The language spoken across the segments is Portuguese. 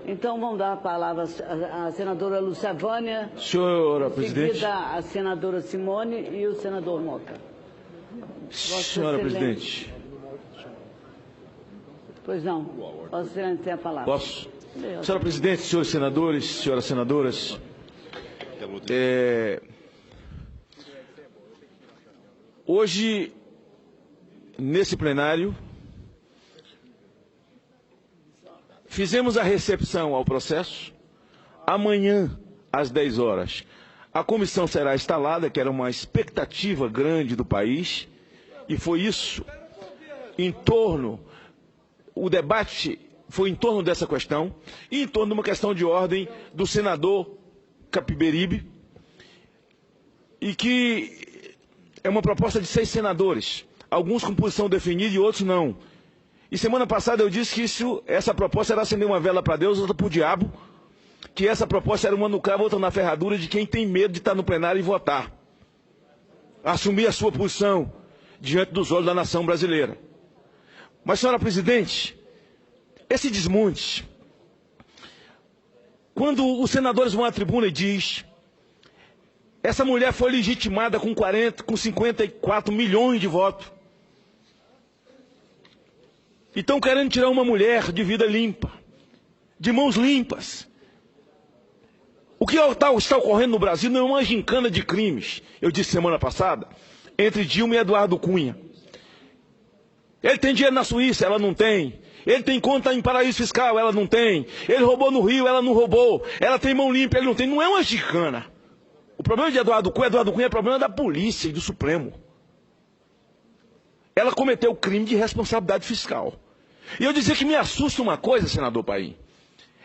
Então vamos dar a palavra à senadora Lúcia Vânia. Senhora presidente. Seguida a senadora Simone e o senador Moca. Senhora presidente. Pois não. Vossa Excelência tem a palavra. Posso? Senhora presidente, senhores senadores, senhoras senadoras. Hoje, nesse plenário, fizemos a recepção ao processo. Amanhã, às 10 horas, a comissão será instalada, que era uma expectativa grande do país, e foi isso, o debate foi em torno dessa questão, e em torno de uma questão de ordem do senador Capiberibe, e que é uma proposta de 6 senadores, alguns com posição definida e outros não. E semana passada eu disse que essa proposta era acender uma vela para Deus, outra para o diabo, que essa proposta era uma no cravo, outra na ferradura de quem tem medo de estar no plenário e votar. Assumir a sua posição diante dos olhos da nação brasileira. Mas, senhora presidente, esse desmonte, quando os senadores vão à tribuna e diz, essa mulher foi legitimada com 54 milhões de votos. E estão querendo tirar uma mulher de vida limpa, de mãos limpas. O que está ocorrendo no Brasil não é uma gincana de crimes, eu disse semana passada, entre Dilma e Eduardo Cunha. Ele tem dinheiro na Suíça, ela não tem. Ele tem conta em paraíso fiscal, ela não tem. Ele roubou no Rio, ela não roubou. Ela tem mão limpa, ele não tem. Não é uma gincana. O problema de Eduardo Cunha é problema da polícia e do Supremo. Ela cometeu crime de responsabilidade fiscal. E eu dizia que me assusta uma coisa, senador Paim.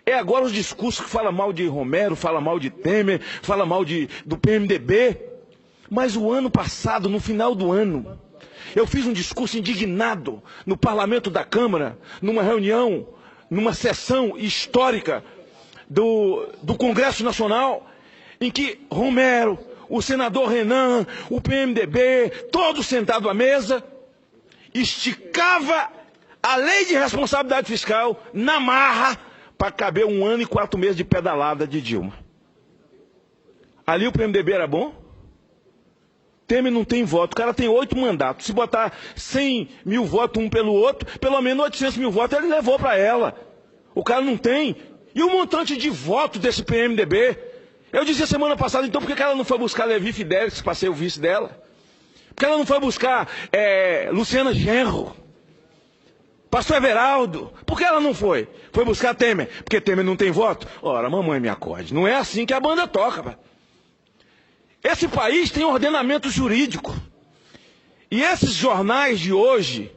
É agora os discursos que falam mal de Romero, falam mal de Temer, falam mal do PMDB. Mas o ano passado, no final do ano, eu fiz um discurso indignado no parlamento da Câmara, numa reunião, numa sessão histórica do Congresso Nacional, em que Romero, o senador Renan, o PMDB, todos sentados à mesa, esticava a lei de responsabilidade fiscal na marra para caber 1 ano e 4 meses de pedalada de Dilma. Ali o PMDB era bom? Temer não tem voto, o cara tem 8 mandatos. Se botar 100 mil votos um pelo outro, pelo menos 800 mil votos ele levou para ela. O cara não tem. E o montante de votos desse PMDB? Eu dizia semana passada, então por que ela não foi buscar Levi Fidelix, para ser o vice dela? Por que ela não foi buscar Luciana Genro? Pastor Everaldo? Por que ela não foi? Foi buscar Temer? Porque Temer não tem voto? Ora, mamãe me acorde. Não é assim que a banda toca, pai. Esse país tem ordenamento jurídico. E esses jornais de hoje,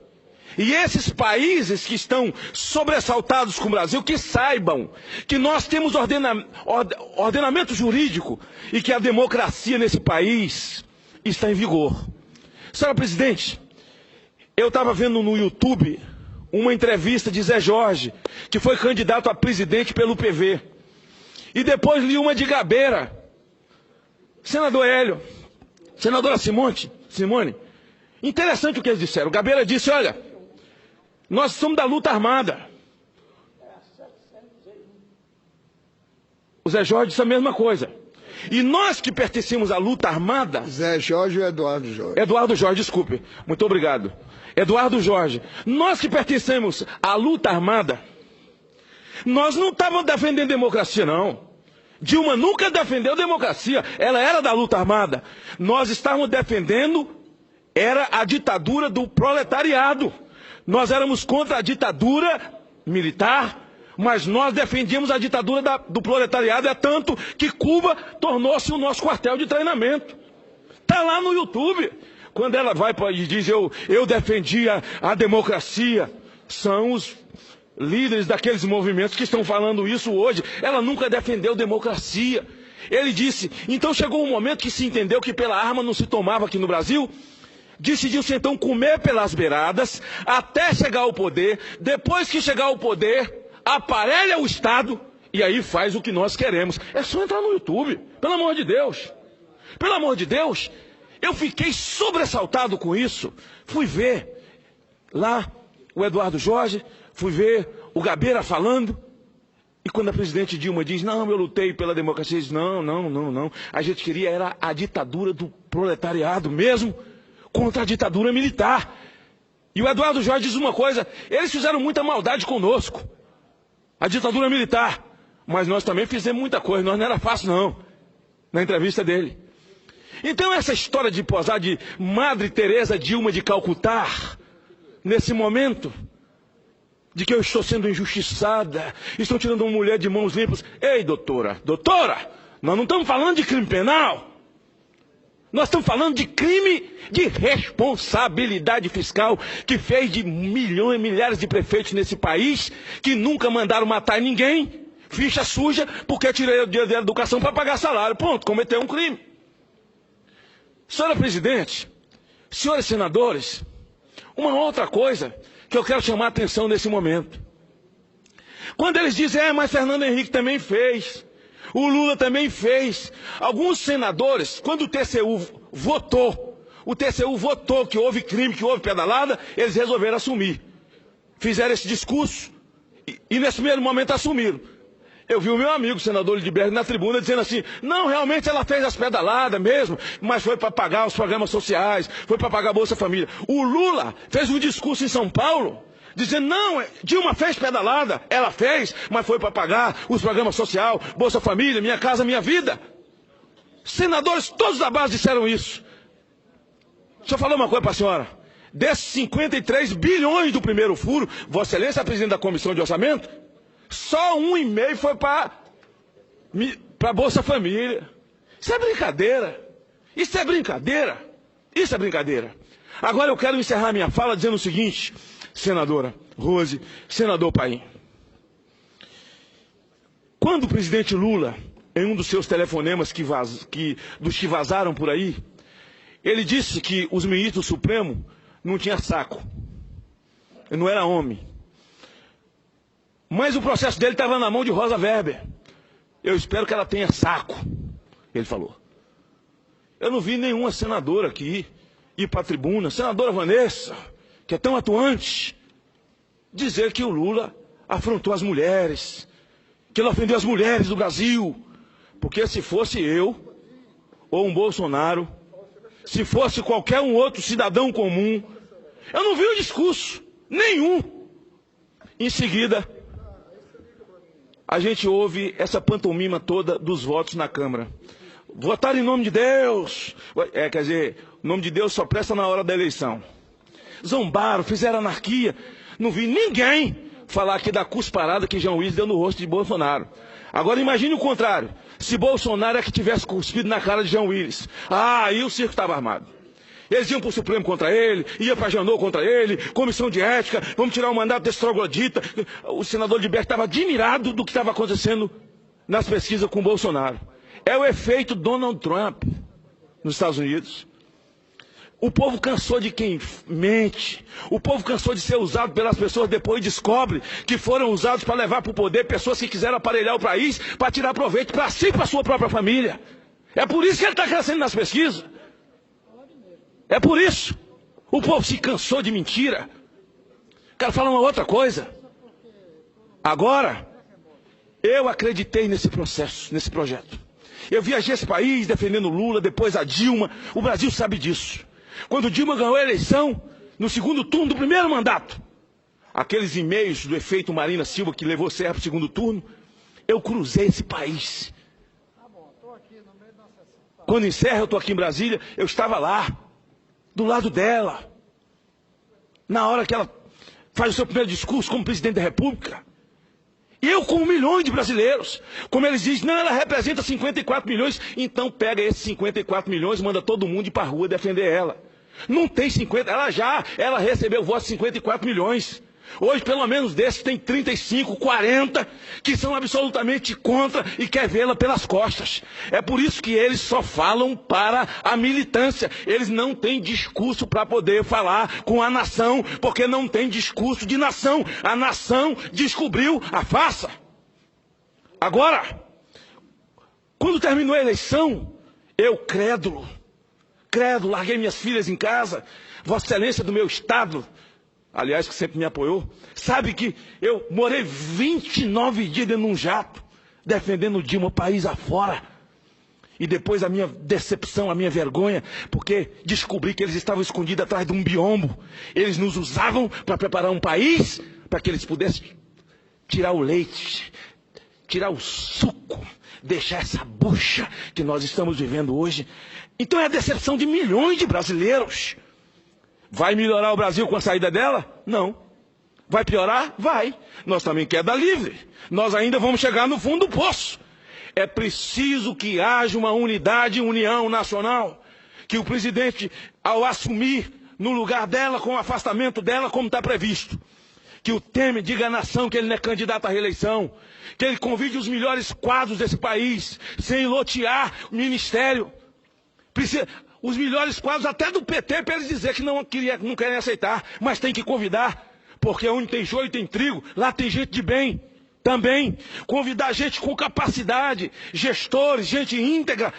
e esses países que estão sobressaltados com o Brasil, que saibam que nós temos ordenamento jurídico e que a democracia nesse país está em vigor. Senhora presidente, eu estava vendo no YouTube uma entrevista de Zé Jorge, que foi candidato a presidente pelo PV. E depois li uma de Gabeira. Senador Hélio, senadora Simone, interessante o que eles disseram. Gabeira disse, olha, nós somos da luta armada. O Zé Jorge disse a mesma coisa. E nós que pertencemos à luta armada... Zé Jorge ou Eduardo Jorge? Eduardo Jorge, desculpe. Muito obrigado. Eduardo Jorge. Nós que pertencemos à luta armada, nós não estávamos defendendo democracia, não. Dilma nunca defendeu democracia, ela era da luta armada. Nós estávamos defendendo, era a ditadura do proletariado. Nós éramos contra a ditadura militar, mas nós defendíamos a ditadura do proletariado, é tanto que Cuba tornou-se o nosso quartel de treinamento. Está lá no YouTube. Quando ela vai e diz, eu defendia a democracia, são os líderes daqueles movimentos que estão falando isso hoje. Ela nunca defendeu democracia. Ele disse, então chegou um momento que se entendeu que pela arma não se tomava aqui no Brasil. Decidiu-se então comer pelas beiradas até chegar ao poder. Depois que chegar ao poder, aparelha o Estado e aí faz o que nós queremos. É só entrar no YouTube, pelo amor de Deus. Pelo amor de Deus, eu fiquei sobressaltado com isso. Fui ver lá o Eduardo Jorge, fui ver o Gabeira falando. E quando a presidente Dilma diz, não, eu lutei pela democracia, diz, não. A gente queria era a ditadura do proletariado mesmo, contra a ditadura militar. E o Eduardo Jorge diz uma coisa, eles fizeram muita maldade conosco, a ditadura militar. Mas nós também fizemos muita coisa, nós não era fácil não, na entrevista dele. Então essa história de posar de Madre Teresa Dilma de Calcutá, nesse momento, de que eu estou sendo injustiçada, estão tirando uma mulher de mãos limpas. Ei, doutora, nós não estamos falando de crime penal. Nós estamos falando de crime de responsabilidade fiscal que fez de milhões e milhares de prefeitos nesse país que nunca mandaram matar ninguém, ficha suja, porque tirei o dinheiro da educação para pagar salário. Ponto, cometeu um crime. Senhora presidente, senhores senadores, uma outra coisa que eu quero chamar a atenção nesse momento. Quando eles dizem, mas Fernando Henrique também fez, o Lula também fez. Alguns senadores, quando o TCU votou que houve crime, que houve pedalada, eles resolveram assumir. Fizeram esse discurso e nesse primeiro momento assumiram. Eu vi o meu amigo, o senador Lidberg, na tribuna dizendo assim, não, realmente ela fez as pedaladas mesmo, mas foi para pagar os programas sociais, foi para pagar a Bolsa Família. O Lula fez um discurso em São Paulo, dizendo, não, Dilma fez pedalada, ela fez, mas foi para pagar os programas sociais, Bolsa Família, Minha Casa Minha Vida. Senadores todos da base disseram isso. Deixa eu falar uma coisa para a senhora. Desses 53 bilhões do primeiro furo, Vossa Excelência é a presidente da Comissão de Orçamento, só 1,5 foi para a Bolsa Família. Isso é brincadeira. Isso é brincadeira. Isso é brincadeira. Agora eu quero encerrar minha fala dizendo o seguinte, senadora Rose, senador Paim. Quando o presidente Lula, em um dos seus telefonemas dos que vazaram por aí, ele disse que os ministros do Supremo não tinham saco. Ele não era homem. Mas o processo dele estava na mão de Rosa Weber. Eu espero que ela tenha saco, ele falou. Eu não vi nenhuma senadora aqui ir para a tribuna, senadora Vanessa, que é tão atuante, dizer que o Lula afrontou as mulheres, que ele ofendeu as mulheres do Brasil. Porque se fosse eu, ou um Bolsonaro, se fosse qualquer um outro cidadão comum, eu não vi um discurso nenhum. Em seguida, a gente ouve essa pantomima toda dos votos na Câmara. Votar em nome de Deus. Quer dizer, o nome de Deus só presta na hora da eleição. Zombaram, fizeram anarquia. Não vi ninguém falar aqui da cusparada que Jean Willis deu no rosto de Bolsonaro. Agora imagine o contrário. Se Bolsonaro é que tivesse cuspido na cara de Jean Willis. Aí o circo estava armado. Eles iam para o Supremo contra ele, iam para a Janot contra ele, comissão de ética, vamos tirar o mandato desse troglodita. O senador Lidberg estava admirado do que estava acontecendo nas pesquisas com o Bolsonaro. É o efeito Donald Trump nos Estados Unidos. O povo cansou de quem mente. O povo cansou de ser usado pelas pessoas, depois descobre que foram usados para levar para o poder pessoas que quiseram aparelhar o país para tirar proveito para si e para a sua própria família. É por isso que ele está crescendo nas pesquisas. É por isso. O povo se cansou de mentira. Quero falar uma outra coisa. Agora, eu acreditei nesse processo, nesse projeto. Eu viajei esse país defendendo Lula, depois a Dilma. O Brasil sabe disso. Quando Dilma ganhou a eleição, no segundo turno do primeiro mandato, aqueles e-mails do efeito Marina Silva que levou Serra para o segundo turno, eu cruzei esse país. Quando em Serra, eu estou aqui em Brasília, eu estava lá, do lado dela, na hora que ela faz o seu primeiro discurso como presidente da República. E eu com milhões de brasileiros. Como eles dizem, não, ela representa 54 milhões. Então pega esses 54 milhões e manda todo mundo ir para a rua defender ela. Não tem 50, ela recebeu votos de 54 milhões. Hoje, pelo menos desses, tem 35, 40 que são absolutamente contra e quer vê-la pelas costas. É por isso que eles só falam para a militância. Eles não têm discurso para poder falar com a nação, porque não tem discurso de nação. A nação descobriu a farsa. Agora, quando terminou a eleição, eu crédulo, larguei minhas filhas em casa, Vossa Excelência do meu estado, aliás, que sempre me apoiou, sabe que eu morei 29 dias dentro de um jato, defendendo Dilma país afora. E depois a minha decepção, a minha vergonha, porque descobri que eles estavam escondidos atrás de um biombo. Eles nos usavam para preparar um país, para que eles pudessem tirar o leite, tirar o suco, deixar essa bucha que nós estamos vivendo hoje. Então é a decepção de milhões de brasileiros. Vai melhorar o Brasil com a saída dela? Não. Vai piorar? Vai. Nós também queda livre. Nós ainda vamos chegar no fundo do poço. É preciso que haja uma unidade e união nacional. Que o presidente, ao assumir no lugar dela, com o afastamento dela, como está previsto. Que o Temer diga à nação que ele não é candidato à reeleição. Que ele convide os melhores quadros desse país, sem lotear o ministério. Os melhores quadros até do PT para eles dizer que não querem aceitar. Mas tem que convidar. Porque onde tem joio tem trigo, lá tem gente de bem. Também convidar gente com capacidade, gestores, gente íntegra,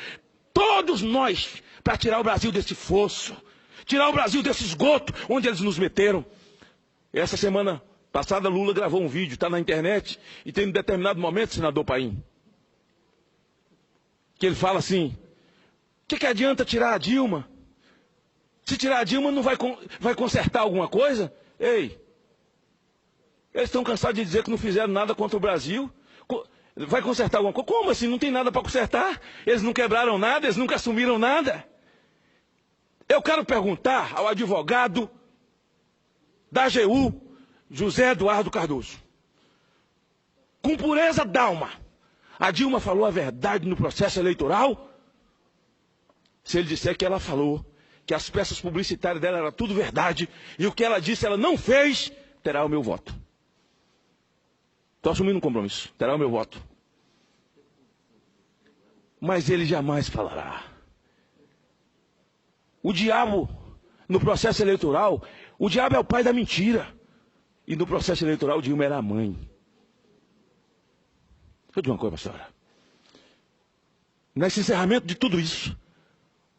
todos nós, para tirar o Brasil desse fosso, tirar o Brasil desse esgoto onde eles nos meteram. Essa semana passada Lula gravou um vídeo, está na internet, e tem um determinado momento, senador Paim, que ele fala assim: o que adianta tirar a Dilma? Se tirar a Dilma não vai consertar alguma coisa? Ei! Eles estão cansados de dizer que não fizeram nada contra o Brasil. Vai consertar alguma coisa? Como assim? Não tem nada para consertar? Eles não quebraram nada, eles nunca assumiram nada. Eu quero perguntar ao advogado da AGU, José Eduardo Cardoso. Com pureza d'alma, a Dilma falou a verdade no processo eleitoral? Se ele disser que ela falou, que as peças publicitárias dela eram tudo verdade, e o que ela disse ela não fez, terá o meu voto. Estou assumindo um compromisso. Terá o meu voto. Mas ele jamais falará. O diabo, no processo eleitoral, o diabo é o pai da mentira. E no processo eleitoral, Dilma era a mãe. Deixa eu dizer uma coisa, pastora. Nesse encerramento de tudo isso,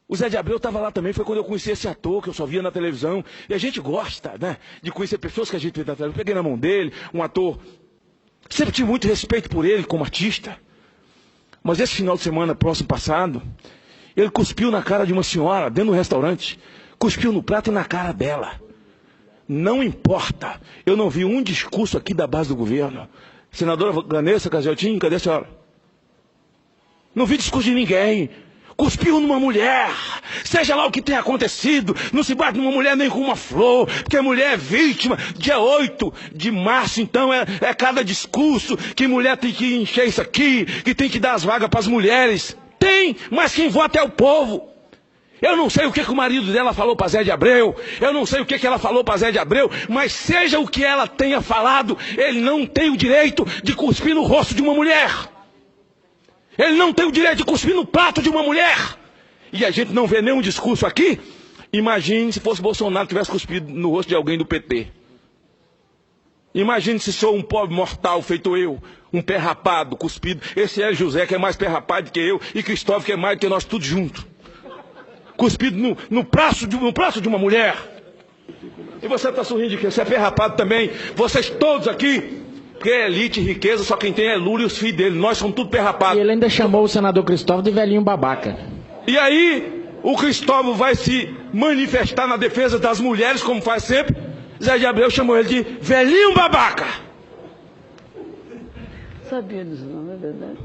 o Zé de Abreu estava lá também. Foi quando eu conheci esse ator que eu só via na televisão. E a gente gosta, né, de conhecer pessoas que a gente vê na televisão. Eu peguei na mão dele, um ator. Sempre tive muito respeito por ele como artista. Mas esse final de semana, próximo passado, ele cuspiu na cara de uma senhora dentro do restaurante. Cuspiu no prato e na cara dela. Não importa. Eu não vi um discurso aqui da base do governo. Senadora Vanessa Caseltin, cadê a senhora? Não vi discurso de ninguém. Cuspiu numa mulher. Seja lá o que tenha acontecido, não se bate numa mulher nem com uma flor, porque a mulher é vítima. Dia 8 de março, então, é cada discurso que mulher tem que encher isso aqui, que tem que dar as vagas para as mulheres. Tem, mas quem vota é o povo. Eu não sei o que o marido dela falou para Zé de Abreu, eu não sei o que ela falou para Zé de Abreu, mas seja o que ela tenha falado, ele não tem o direito de cuspir no rosto de uma mulher. Ele não tem o direito de cuspir no prato de uma mulher. E a gente não vê nenhum discurso aqui. Imagine se fosse Bolsonaro que tivesse cuspido no rosto de alguém do PT. Imagine se sou um pobre mortal feito eu, um pé rapado, cuspido. Esse é José, que é mais pé rapado que eu, e Cristóvão, que é mais do que nós tudo junto. Cuspido no braço de uma mulher. E você está sorrindo de quê? Você é pé rapado também. Vocês todos aqui. Porque é elite e riqueza, só quem tem é Lula e os filhos dele. Nós somos tudo pé rapado. E ele ainda chamou o senador Cristóvão de velhinho babaca. E aí, o Cristóvão vai se manifestar na defesa das mulheres, como faz sempre. Zé de Abreu chamou ele de velhinho babaca. Sabia disso, não é verdade?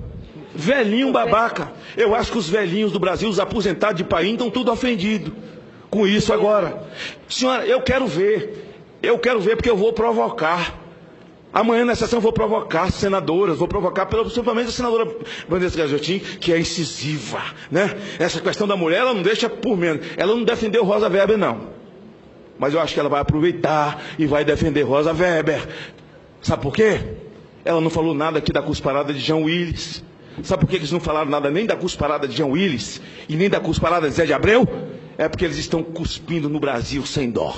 Velhinho babaca. Eu acho que os velhinhos do Brasil, os aposentados de Paim, estão tudo ofendidos com isso agora. Senhora, eu quero ver porque eu vou provocar. Amanhã na sessão eu vou provocar senadoras, vou provocar principalmente a senadora Vanessa Caseltin, que é incisiva, né? Essa questão da mulher, ela não deixa por menos. Ela não defendeu Rosa Weber, não. Mas eu acho que ela vai aproveitar e vai defender Rosa Weber. Sabe por quê? Ela não falou nada aqui da cusparada de Jean Willis. Sabe por que eles não falaram nada nem da cusparada de Jean Willis e nem da cusparada de Zé de Abreu? É porque eles estão cuspindo no Brasil sem dó.